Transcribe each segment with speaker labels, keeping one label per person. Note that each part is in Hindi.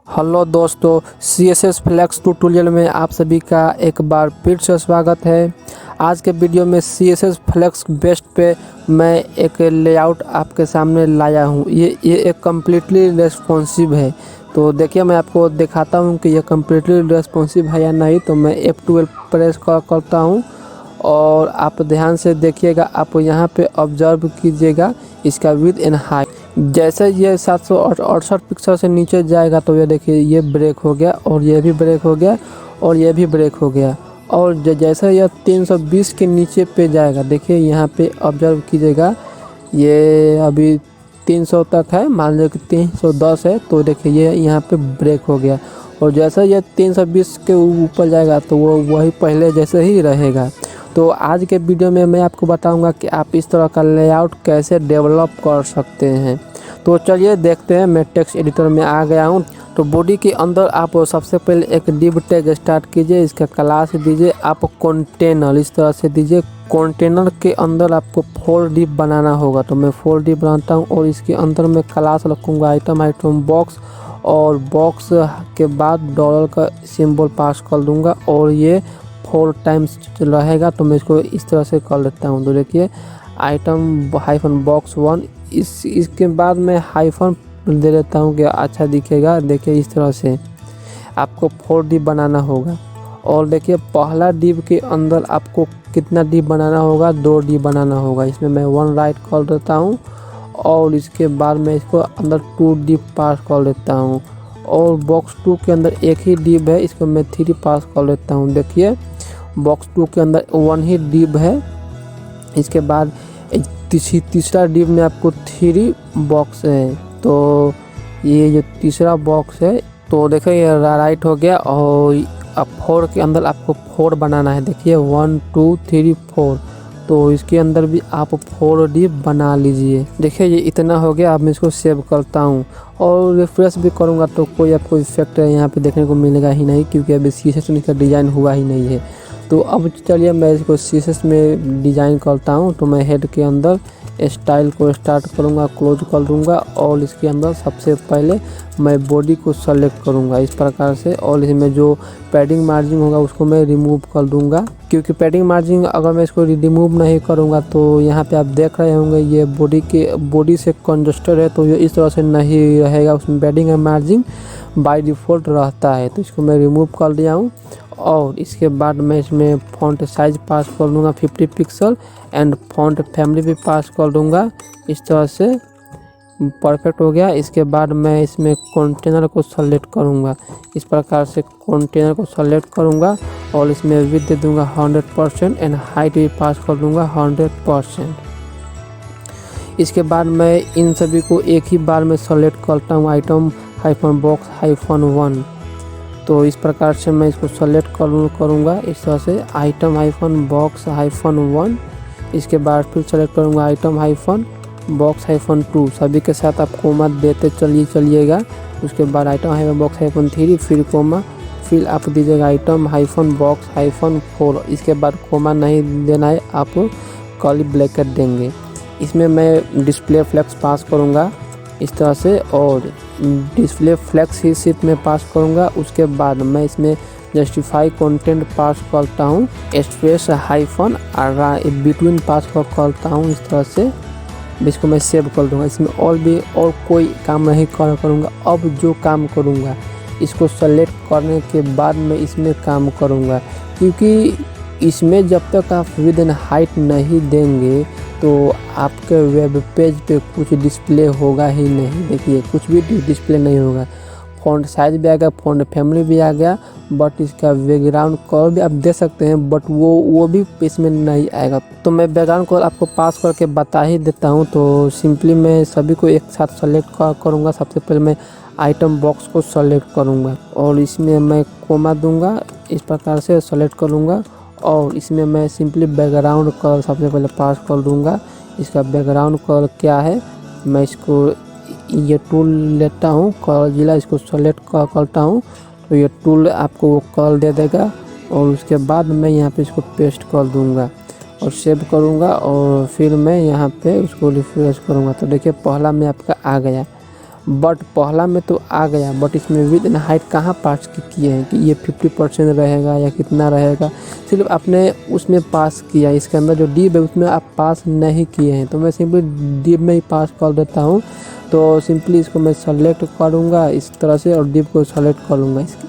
Speaker 1: हेलो दोस्तों, CSS फ्लेक्स ट्यूटोरियल में आप सभी का एक बार फिर से स्वागत है। आज के वीडियो में CSS फ्लेक्स बेस्ट पे मैं एक लेआउट आपके सामने लाया हूँ। ये एक कम्प्लीटली रेस्पॉन्सिव है। तो देखिए, मैं आपको दिखाता हूँ कि ये कम्प्लीटली रेस्पॉन्सिव है या नहीं। तो मैं F12 प्रेस करता हूँ और आप ध्यान से देखिएगा। आप यहाँ पे ऑब्जर्व कीजिएगा इसका विड्थ एंड हाइट। जैसे ये 768 पिक्सल से नीचे जाएगा तो ये देखिए ये ब्रेक हो गया और ये भी ब्रेक हो गया और ये भी ब्रेक हो गया। और जैसे यह 320 के नीचे पे जाएगा, देखिए यहाँ पे ऑब्जर्व कीजिएगा, ये अभी 300 तक है, मान लो कि 310 है, तो देखिए ये यहाँ पे ब्रेक हो गया। और जैसे ये 320 के ऊपर जाएगा तो वो वही पहले जैसे ही रहेगा। तो आज के वीडियो में मैं आपको बताऊंगा कि आप इस तरह का लेआउट कैसे डेवलप कर सकते हैं। तो चलिए देखते हैं। मैं टेक्स्ट एडिटर में आ गया हूं। तो बॉडी के अंदर आप सबसे पहले एक डिव टैग स्टार्ट कीजिए। इसका क्लास दीजिए आप कंटेनर, इस तरह से दीजिए। कंटेनर के अंदर आपको 4 डिव बनाना होगा। तो मैं 4 डिव बनाता हूँ और इसके अंदर मैं क्लास रखूँगा आइटम बॉक्स, और बॉक्स के बाद डॉलर का सिंबल पास कर दूँगा और ये 4 टाइम्स रहेगा। तो मैं इसको इस तरह से कर लेता हूँ। तो देखिए item-box1, इसके बाद मैं हाइफन दे देता हूँ कि अच्छा दिखेगा। देखिए इस तरह से आपको 4 डिव बनाना होगा। और देखिए पहला डिव के अंदर आपको कितना डिव बनाना होगा, 2 डिव बनाना होगा। इसमें मैं 1 राइट कर देता हूँ और इसके बाद मैं इसको अंदर 2 डिव पास कर देता हूँ। और बॉक्स 2 के अंदर एक ही डिव है, इसको मैं 3 पास कर लेता हूँ। देखिए बॉक्स 2 के अंदर 1 ही डिव है। इसके बाद तीसरा डिव में आपको 3 बॉक्स है। तो ये जो तीसरा बॉक्स है, तो देखिए ये राइट हो गया। और अब 4 के अंदर आपको 4 बनाना है। देखिए 1 2 3 4, तो इसके अंदर भी आप 4 डिव बना लीजिए। देखिए ये इतना हो गया। अब मैं इसको सेव करता हूँ और रिफ्रेश भी करूँगा तो कोई आपको इफेक्ट यहाँ पे देखने को मिलेगा ही नहीं, क्योंकि अभी CSS का डिज़ाइन हुआ ही नहीं है। तो अब चलिए मैं इसको CSS में डिज़ाइन करता हूँ। तो मैं हेड के अंदर स्टाइल को स्टार्ट करूँगा, क्लोज कर दूँगा और इसके अंदर सबसे पहले मैं बॉडी को सेलेक्ट करूँगा इस प्रकार से। और इसमें जो पैडिंग मार्जिन होगा उसको मैं रिमूव कर दूँगा, क्योंकि पैडिंग मार्जिन अगर मैं इसको रिमूव नहीं करूँगा तो यहाँ पे आप देख रहे होंगे ये बॉडी से कंजस्टेड है, तो ये इस तरह से नहीं रहेगा। उसमें पैडिंग मार्जिन बाय डिफ़ॉल्ट रहता है। तो इसको मैं रिमूव कर दिया हूँ। और इसके बाद मैं इसमें फ़ॉन्ट साइज पास कर दूंगा 50 पिक्सल एंड फ़ॉन्ट फैमिली भी पास कर दूंगा। इस तरह से परफेक्ट हो गया। इसके बाद मैं इसमें कंटेनर को सेलेक्ट करूंगा, इस प्रकार से कंटेनर को सेलेक्ट करूंगा और इसमें विड्थ दे दूंगा 100% एंड हाइट भी पास कर दूंगा 100%। इसके बाद मैं इन सभी को एक ही बार में सेलेक्ट करता हूँ item-box-1। तो इस प्रकार से मैं इसको सेलेक्ट करूँगा इस तरह से item-box-1। इसके बाद फिर सेलेक्ट करूँगा item-box-2। सभी के साथ आप कोमा देते चलिएगा। उसके बाद item-box-3, फिर कोमा, फिर आप दीजिएगा item-box-4। इसके बाद कोमा नहीं देना है, आप कर्ली ब्रैकेट देंगे। इसमें मैं डिस्प्ले फ्लेक्स पास करूँगा इस तरह से और डिस्प्ले फ्लेक्स ही सिर्फ में पास करूँगा। उसके बाद मैं इसमें जस्टिफाई कंटेंट पास करता हूँ, स्पेस हाइफन बिटवीन पास करता हूँ इस तरह से। इसको मैं सेव कर दूँगा। इसमें और कोई काम नहीं करूँगा। अब जो काम करूँगा इसको सेलेक्ट करने के बाद मैं इसमें काम करूँगा, क्योंकि इसमें जब तक आप विड्थ एंड हाइट नहीं देंगे तो आपके वेब पेज पे कुछ डिस्प्ले होगा ही नहीं। देखिए कुछ भी डिस्प्ले नहीं होगा। फ़ॉन्ट साइज भी आ गया, फ़ॉन्ट फैमिली भी आ गया, बट इसका बैकग्राउंड कलर भी आप दे सकते हैं, बट वो भी इसमें नहीं आएगा। तो मैं बैकग्राउंड कलर आपको पास करके बता ही देता हूँ। तो सिंपली मैं सभी को एक साथ सेलेक्ट करूँगा। सबसे पहले मैं आइटम बॉक्स को सेलेक्ट करूँगा और इसमें मैं कोमा दूँगा, इस प्रकार से सेलेक्ट करूँगा। और इसमें मैं सिंपली बैकग्राउंड कलर सबसे पहले पास कर दूंगा। इसका बैकग्राउंड कलर क्या है, मैं इसको ये टूल लेता हूँ कलर जिला, इसको सेलेक्ट करता हूँ तो ये टूल आपको वो कलर दे देगा। और उसके बाद मैं यहाँ पे इसको पेस्ट कर दूंगा और सेव करूँगा और फिर मैं यहाँ पे उसको रिफ्रेश करूँगा। तो देखिए पहला में आपका आ गया। बट पहला में तो आ गया, बट इसमें विद एंड हाइट कहाँ पास किए हैं कि ये 50% रहेगा या कितना रहेगा, सिर्फ आपने उसमें पास किया। इसके अंदर जो डिव है उसमें आप पास नहीं किए हैं, तो मैं सिंपली डिव में ही पास कर देता हूँ। तो सिंपली इसको मैं सेलेक्ट करूँगा इस तरह से और डिव को सेलेक्ट कर लूँगा। इसकी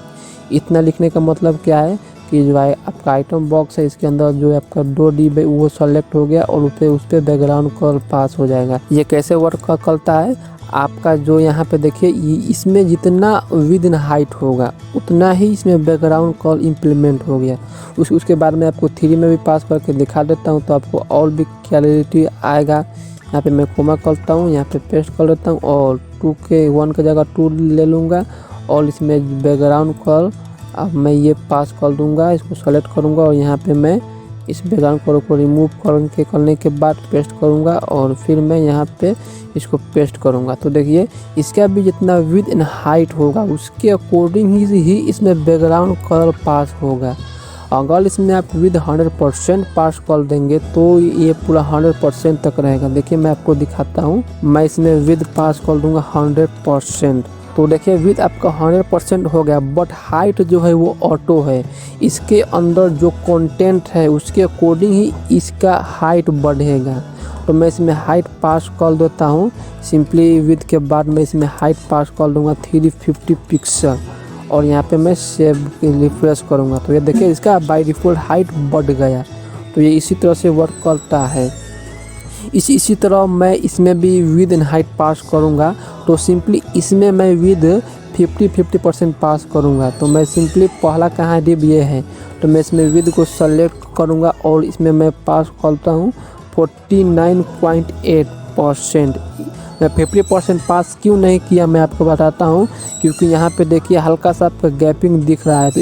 Speaker 1: इतना लिखने का मतलब क्या है कि जो आपका आइटम बॉक्स है इसके अंदर जो आपका 2 डिव है वो सेलेक्ट हो गया और उस पर बैकग्राउंड कलर पास हो जाएगा। ये कैसे वर्क करता है, आपका जो यहाँ पे देखिए इसमें जितना विद एंड हाइट होगा उतना ही इसमें बैकग्राउंड कलर इम्प्लीमेंट हो गया। उसके बाद मैं आपको 3 में भी पास करके दिखा देता हूँ, तो आपको और भी क्लैरिटी आएगा। यहाँ पे मैं कोमा करता हूँ, यहाँ पे पेस्ट कर देता हूँ और 1 की जगह 2 ले लूँगा और इसमें बैकग्राउंड कलर अब मैं ये पास कर दूँगा। इसको सेलेक्ट करूँगा और यहाँ पे मैं इस बैकग्राउंड कलर को रिमूव करने के बाद पेस्ट करूँगा और फिर मैं यहाँ पे इसको पेस्ट करूँगा। तो देखिए इसका भी जितना विड्थ एंड हाइट होगा उसके अकॉर्डिंग ही इसमें बैकग्राउंड कलर पास होगा। अगर इसमें आप विद 100% पास कर देंगे तो ये पूरा 100% तक रहेगा। देखिए मैं आपको दिखाता हूँ, मैं इसमें विद पास कर दूँगा 100%। तो देखिए विद आपका 100% हो गया, बट हाइट जो है वो ऑटो है। इसके अंदर जो कंटेंट है उसके अकॉर्डिंग ही इसका हाइट बढ़ेगा। तो मैं इसमें हाइट पास कर देता हूँ। सिंपली विद के बाद मैं इसमें हाइट पास कर दूँगा 350 पिक्सल और यहाँ पे मैं सेव रिफ्रेश करूँगा। तो ये देखिए इसका बाय डिफ़ॉल्ट हाइट बढ़ गया। तो ये इसी तरह से वर्क करता है। इसी तरह मैं इसमें भी विद एंड हाइट पास करूँगा। तो सिंपली इसमें मैं विद 50% पास करूँगा। तो मैं सिंपली पहला कहाँ डिव ये है, तो मैं इसमें विद को सेलेक्ट करूँगा और इसमें मैं पास करता हूँ 49.8%। मैं 50% पास क्यों नहीं किया मैं आपको बताता हूँ, क्योंकि यहाँ पे देखिए हल्का सा आपका गैपिंग दिख रहा है। तो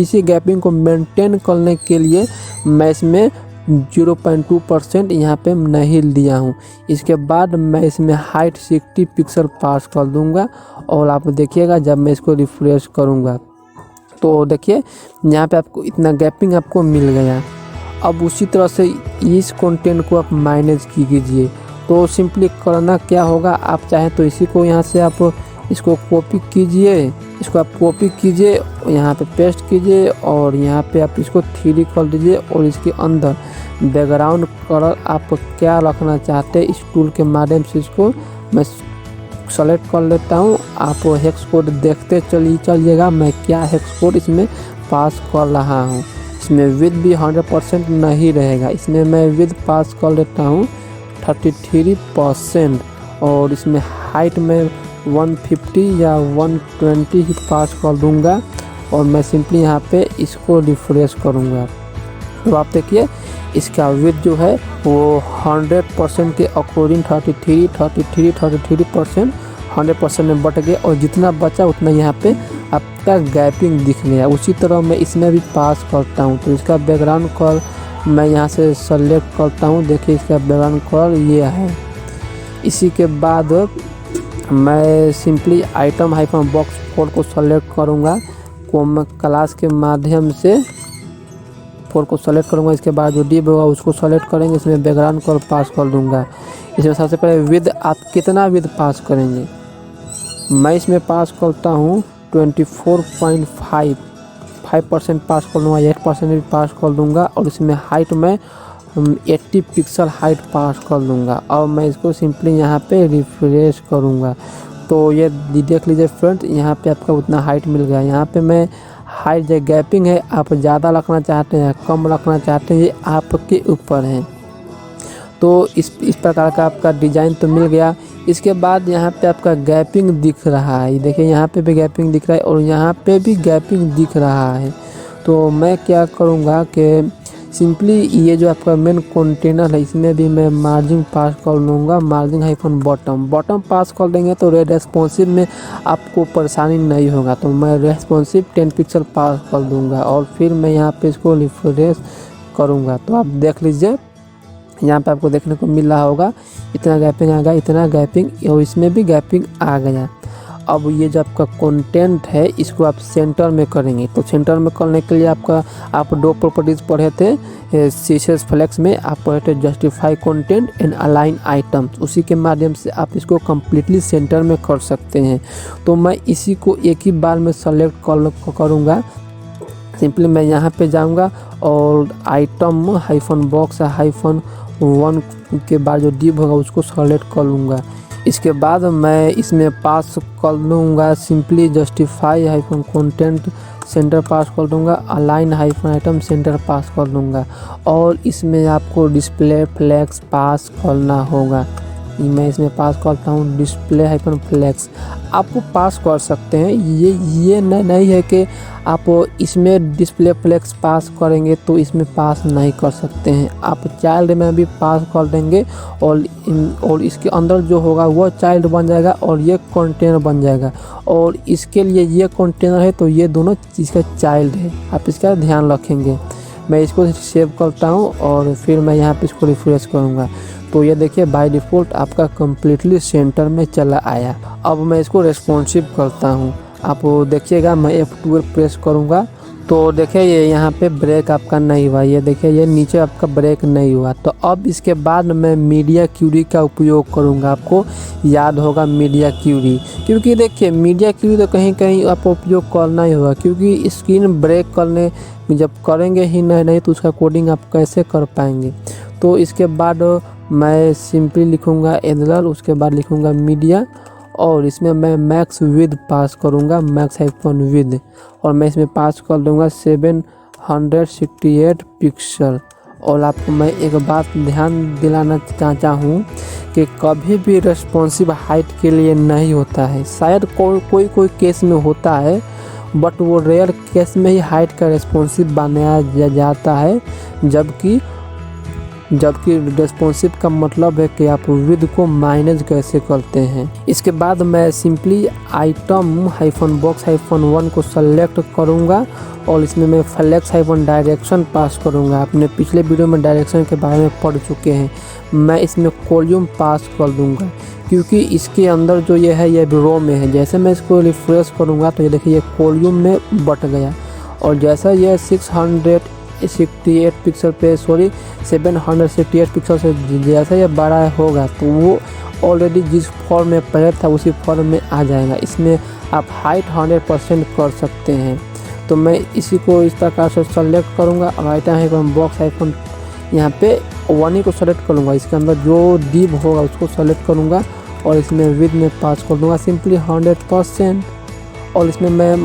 Speaker 1: इसी गैपिंग को मेंटेन करने के लिए मैं इसमें 0.2% यहाँ पे नहीं दिया हूँ। इसके बाद मैं इसमें हाइट 60 पिक्सल पास कर दूँगा और आप देखिएगा जब मैं इसको रिफ्रेश करूँगा तो देखिए यहाँ पे आपको इतना गैपिंग आपको मिल गया। अब उसी तरह से इस कंटेंट को आप मैनेज कीजिए। तो सिंपली करना क्या होगा, आप चाहें तो इसी को यहाँ से आप इसको कॉपी कीजिए, इसको आप कॉपी कीजिए, यहाँ पे पेस्ट कीजिए और यहाँ पे आप इसको 3D कर दीजिए और इसके अंदर बैकग्राउंड कलर आप क्या रखना चाहते हैं इस टूल के माध्यम से इसको मैं सेलेक्ट कर लेता हूँ। आप हेक्स कोड देखते चलिएगा मैं क्या हेक्स कोड इसमें पास कर रहा हूँ। इसमें विद भी 100% नहीं रहेगा, इसमें मैं विद पास कर लेता हूँ 33% और इसमें हाइट में 150 या 120 ही पास कर दूंगा और मैं सिंपली यहाँ पे इसको रिफ्रेश करूँगा। तो आप देखिए इसका विड्थ जो है वो 100% के अकॉर्डिंग 33% 100% में बढ़ गया और जितना बचा उतना यहाँ पे आपका गैपिंग दिख गया। उसी तरह मैं इसमें भी पास करता हूँ। तो इसका बैकग्राउंड कलर मैं यहाँ से सेलेक्ट करता हूँ। देखिए इसका बैकग्राउंड कलर ये है। इसी के बाद मैं सिंपली आइटम हाइफन बॉक्स 4 को सेलेक्ट करूँगा, कोमा क्लास के माध्यम से 4 को सेलेक्ट करूँगा। इसके बाद जो डिव होगा उसको सेलेक्ट करेंगे, इसमें बैकग्राउंड कलर पास कर दूँगा। इसमें सबसे पहले विद आप कितना विद पास करेंगे, मैं इसमें पास करता हूँ 24.5% पास कर दूँगा, 8% भी पास कर दूँगा और इसमें हाइट में 80 पिक्सल हाइट पास कर दूँगा और मैं इसको सिंपली यहाँ पे रिफ्रेश करूँगा। तो ये देख लीजिए फ्रेंड्स, यहाँ पे आपका उतना हाइट मिल गया। यहाँ पे मैं हाइट जो गैपिंग है आप ज़्यादा रखना चाहते हैं कम रखना चाहते हैं ये आपके ऊपर है। तो इस प्रकार का आपका डिज़ाइन तो मिल गया। इसके बाद यहाँ पे आपका गैपिंग दिख रहा है, देखिए यहाँ पे भी गैपिंग दिख रहा है और यहाँ पे भी गैपिंग दिख रहा है। तो मैं क्या करूँगा कि सिंपली ये जो आपका मेन कंटेनर है इसमें भी मैं मार्जिन पास कर लूँगा, मार्जिन हाइफन बॉटम पास कर देंगे तो रेस्पॉन्सिव में आपको परेशानी नहीं होगा। तो मैं रेस्पॉन्सिव 10 पिक्सल पास कर दूँगा और फिर मैं यहाँ पे इसको रिफ्रेश करूँगा। तो आप देख लीजिए यहाँ पे आपको देखने को मिल रहा होगा इतना गैपिंग आ गया, इतना गैपिंग और इसमें भी गैपिंग आ गया। अब ये जो आपका कंटेंट है इसको आप सेंटर में करेंगे। तो सेंटर में करने के लिए आप दो प्रॉपर्टीज़ पढ़े थे CSS फ्लेक्स में, आप पढ़े थे justify content and align items. उसी के माध्यम से आप इसको कम्प्लीटली सेंटर में कर सकते हैं। तो मैं इसी को एक ही बार में सेलेक्ट करूँगा। सिंपली मैं यहाँ पे जाऊँगा और आइटम -बॉक्स -1 के बाद जो डिव होगा उसको सेलेक्ट कर लूँगा। इसके बाद मैं इसमें पास कर लूँगा सिंपली जस्टिफाई कंटेंट सेंटर पास कर दूँगा, अलाइन आइटम सेंटर पास कर दूँगा और इसमें आपको डिस्प्ले फ्लेक्स पास करना होगा। मैं इसमें पास करता हूँ डिस्प्ले फ्लेक्स। आपको पास कर सकते हैं, ये नहीं है कि आप इसमें डिस्प्ले फ्लेक्स पास करेंगे तो इसमें पास नहीं कर सकते हैं। आप चाइल्ड में भी पास कर देंगे और इसके अंदर जो होगा वो चाइल्ड बन जाएगा और ये कंटेनर बन जाएगा। और इसके लिए ये कंटेनर है तो ये दोनों चीज़ का चाइल्ड है, आप इसका ध्यान रखेंगे। मैं इसको सेव करता हूँ और फिर मैं यहाँ पे इसको रिफ्रेश करूँगा। तो ये देखिए बाय डिफ़ॉल्ट आपका कम्प्लीटली सेंटर में चला आया। अब मैं इसको रेस्पॉन्सिव करता हूँ। आप देखिएगा मैं F12 प्रेस करूँगा तो देखिए ये यहाँ पे ब्रेक आपका नहीं हुआ, ये देखिए ये नीचे आपका ब्रेक नहीं हुआ। तो अब इसके बाद मैं मीडिया क्यूरी का उपयोग करूँगा। आपको याद होगा मीडिया क्यूरी, क्योंकि देखिए मीडिया क्यूरी तो कहीं कहीं आपको उपयोग करना ही होगा, क्योंकि स्क्रीन ब्रेक करने जब करेंगे ही नहीं तो उसका कोडिंग आप कैसे कर पाएंगे। तो इसके बाद मैं सिंपली लिखूँगा एडलर, उसके बाद लिखूँगा मीडिया और इसमें मैं मैक्स विद पास करूँगा, मैक्स -विद, और मैं इसमें पास कर दूँगा 768 पिक्सल। और आपको मैं एक बात ध्यान दिलाना चाहता हूँ कि कभी भी रेस्पॉन्सिव हाइट के लिए नहीं होता है। शायद कोई केस में होता है, बट वो रेयर केस में ही हाइट का रेस्पॉन्सिव बनाया जाता है, जबकि रेस्पॉन्सिव का मतलब है कि आप विद को माइनस कैसे करते हैं। इसके बाद मैं सिंपली आइटम -बॉक्स -1 को सेलेक्ट करूंगा और इसमें मैं फ्लेक्स डायरेक्शन पास करूंगा। आपने पिछले वीडियो में डायरेक्शन के बारे में पढ़ चुके हैं। मैं इसमें कॉलम पास कर दूंगा, क्योंकि इसके अंदर जो ये है ये रो में है। जैसे मैं इसको रिफ्रेश करूंगा तो ये देखिए ये कॉलम में बट गया, और जैसा ये 768 पिक्सल से जैसा ये बड़ा होगा तो वो ऑलरेडी जिस फॉर्म में पहले था उसी फॉर्म में आ जाएगा। इसमें आप हाइट 100% कर सकते हैं। तो मैं इसी को इस प्रकार से सेलेक्ट करूँगा और आइटम बॉक्स यहाँ पे 1 को सेलेक्ट करूँगा। इसके अंदर जो डिव होगा उसको सेलेक्ट करूँगा और इसमें विद में पास कर दूँगा सिंपली 100%। और इसमें मैं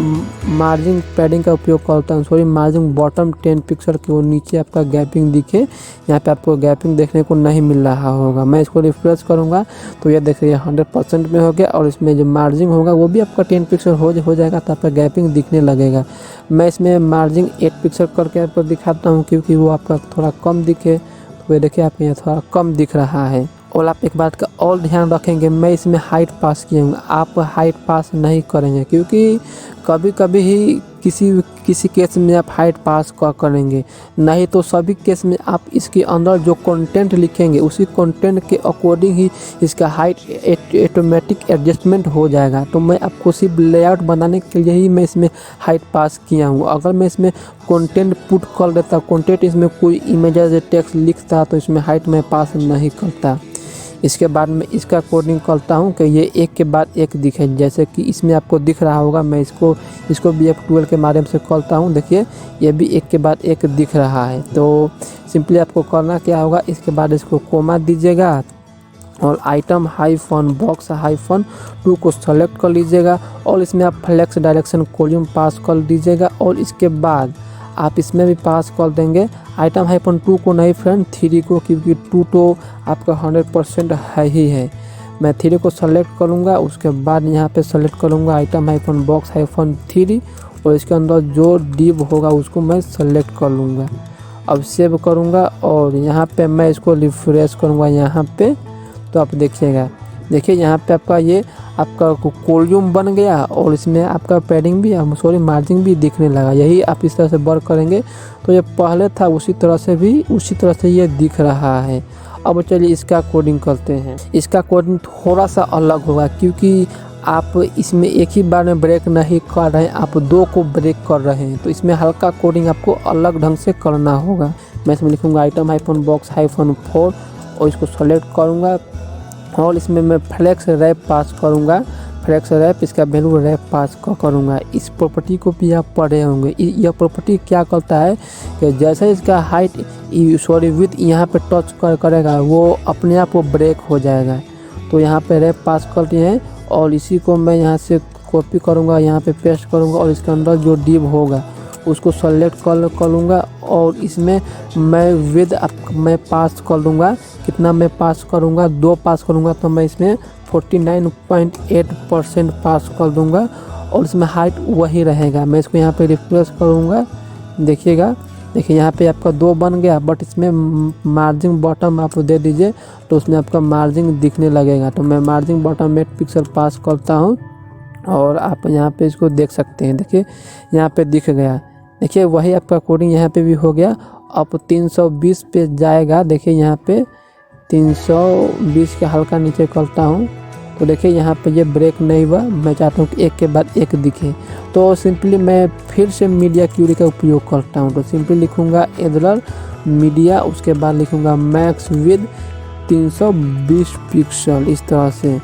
Speaker 1: मार्जिन पैडिंग का उपयोग करता हूँ, मार्जिन बॉटम 10 पिक्सल के वो नीचे आपका गैपिंग दिखे। यहाँ पे आपको गैपिंग देखने को नहीं मिल रहा होगा। मैं इसको रिफ्रेश करूँगा तो ये देखिए 100% में हो गया, और इसमें जो मार्जिन होगा वो भी आपका 10 पिक्सल हो जाएगा, तो आपका गैपिंग दिखने लगेगा। मैं इसमें मार्जिन 8 पिक्सल करके आपको दिखाता हूँ, क्योंकि वो आपका थोड़ा कम दिखे। तो ये देखिए आपके यहाँ थोड़ा कम दिख रहा है। और आप एक बात का और ध्यान रखेंगे, मैं इसमें हाइट पास किया हूँ, आप हाइट पास नहीं करेंगे, क्योंकि कभी कभी ही किसी केस में आप हाइट पास करेंगे, नहीं तो सभी केस में आप इसके अंदर जो कंटेंट लिखेंगे उसी कंटेंट के अकॉर्डिंग ही इसका हाइट ऑटोमेटिक एडजस्टमेंट हो जाएगा। तो मैं आपको सिर्फ लेआउट बनाने के लिए ही मैं इसमें हाइट पास किया हूँ। अगर मैं इसमें कंटेंट पुट कर देता, कंटेंट इसमें कोई इमेजेस टेक्स्ट लिखता तो इसमें हाइट में पास नहीं करता। इसके बाद मैं इसका कोडिंग करता हूँ कि ये एक के बाद एक दिखे, जैसे कि इसमें आपको दिख रहा होगा। मैं इसको भी F12 के माध्यम से करता हूँ। देखिए ये भी एक के बाद एक दिख रहा है। तो सिंपली आपको करना क्या होगा, इसके बाद इसको कोमा दीजिएगा और आइटम -बॉक्स -2 को सेलेक्ट कर लीजिएगा और इसमें आप फ्लेक्स डायरेक्शन कॉलम पास कर दीजिएगा। और इसके बाद आप इसमें भी पास कर देंगे आइटम -2 को नहीं फ्रेंड, 3 को, क्योंकि 2 तो आपका 100% है ही है। मैं 3 को सेलेक्ट करूँगा, उसके बाद यहाँ पे सेलेक्ट करूँगा आइटम -बॉक्स -3 और इसके अंदर जो डिव होगा उसको मैं सेलेक्ट कर लूँगा। अब सेव करूँगा और यहाँ पे मैं इसको रिफ्रेश करूँगा यहाँ पे, तो आप देखिएगा, देखिए यहाँ पे आपका ये आपका कॉलम बन गया और इसमें आपका पैडिंग भी मार्जिन भी दिखने लगा। यही आप इस तरह से वर्क करेंगे तो ये पहले था उसी तरह से ये दिख रहा है। अब चलिए इसका कोडिंग करते हैं। इसका कोडिंग थोड़ा सा अलग होगा, क्योंकि आप इसमें एक ही बार में ब्रेक नहीं कर रहे हैं, आप 2 को ब्रेक कर रहे हैं, तो इसमें हल्का कोडिंग आपको अलग ढंग से करना होगा। मैं इसमें लिखूँगा आइटम -बॉक्स -4 और इसको सेलेक्ट करूँगा और इसमें मैं फ्लेक्स रैप पास करूँगा। फ्लेक्स रैप इसका वैल्यू रैप पास करूँगा। इस प्रॉपर्टी को भी आप पढ़े होंगे। यह प्रॉपर्टी क्या करता है कि जैसे इसका हाइट विड्थ यहाँ पे टच करेगा वो अपने आप वो ब्रेक हो जाएगा। तो यहाँ पे रैप पास कर दिए हैं और इसी को मैं यहाँ से कॉपी करूँगा, यहाँ पे पेस्ट करूँगा और इसके अंदर जो डिव होगा उसको सेलेक्ट कर लूँगा और इसमें मैं विद मैं पास कर दूँगा। कितना मैं पास करूँगा, 2 पास करूँगा तो मैं इसमें 49.8% पास कर दूँगा और इसमें हाइट वही रहेगा। मैं इसको यहाँ पे रिफ्रेश करूँगा, देखिएगा, देखिए यहाँ पे आपका 2 बन गया, बट इसमें मार्जिन बॉटम आप दे दीजिए तो उसमें आपका मार्जिन दिखने लगेगा। तो मैं मार्जिन बॉटम 8 पिक्सल पास करता हूँ और आप यहाँ पे इसको देख सकते हैं। देखिए यहाँ पे दिख गया, देखिए वही आपका कोडिंग यहाँ पे भी हो गया। अब 320 पे जाएगा, देखिए यहाँ पे 320 के हल्का नीचे करता हूँ तो देखिए यहाँ पे ये ब्रेक नहीं हुआ। मैं चाहता हूँ कि एक के बाद एक दिखे, तो सिंपली मैं फिर से मीडिया क्यूरी का उपयोग करता हूँ। तो सिंपली लिखूँगा एडलर मीडिया, उसके बाद लिखूँगा मैक्स विद 320 पिक्सल, इस तरह से।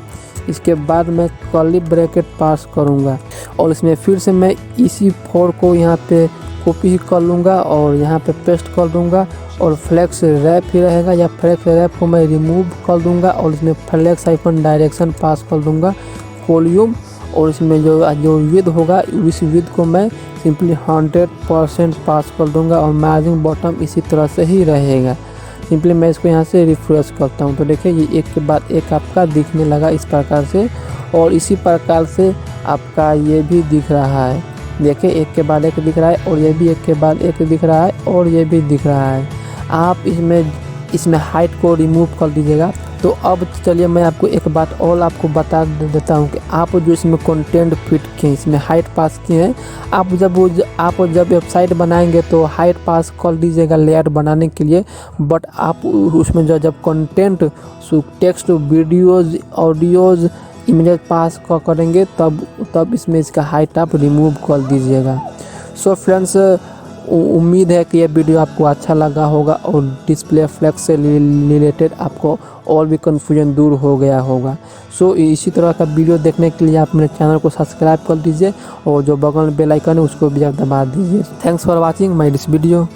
Speaker 1: इसके बाद मैं कर्ली ब्रैकेट पास करूँगा और इसमें फिर से मैं इसी 4 को यहाँ पे कॉपी कर लूँगा और यहाँ पे पेस्ट कर दूँगा और फ्लेक्स रैप ही रहेगा, या फ्लेक्स रैप को मैं रिमूव कर दूँगा और इसमें फ्लेक्स हाइफन डायरेक्शन पास कर दूँगा वॉल्यूम। और इसमें जो विड्थ होगा इस विड्थ को मैं सिंपली 100% पास कर दूँगा और मार्जिन बॉटम इसी तरह से ही रहेगा। सिंपली मैं इसको यहाँ से रिफ्रेश करता हूँ तो देखिए ये एक के बाद एक आपका दिखने लगा इस प्रकार से। और इसी प्रकार से आपका ये भी दिख रहा है, देखिए एक के बाद एक दिख रहा है और ये भी एक के बाद एक दिख रहा है और ये भी दिख रहा है। आप इसमें हाइट को रिमूव कर दीजिएगा। तो अब चलिए मैं आपको एक बात और आपको बता देता हूँ कि आप जो इसमें कंटेंट फिट किए, इसमें हाइट पास किए हैं, आप जब वेबसाइट बनाएंगे तो हाइट पास कर दीजिएगा लेआउट बनाने के लिए। बट आप उसमें जब content text, videos, audios, image pass करेंगे तब इसमें इसका हाइट आप रिमूव कर दीजिएगा। सो फ्रेंड्स, उम्मीद है कि यह वीडियो आपको अच्छा लगा होगा और डिस्प्ले फ्लेक्स से रिलेटेड आपको और भी कन्फ्यूजन दूर हो गया होगा। सो इसी तरह का वीडियो देखने के लिए आप मेरे चैनल को सब्सक्राइब कर दीजिए और जो बगल में बेल आइकन है उसको भी आप दबा दीजिए। Thanks for watching my this video.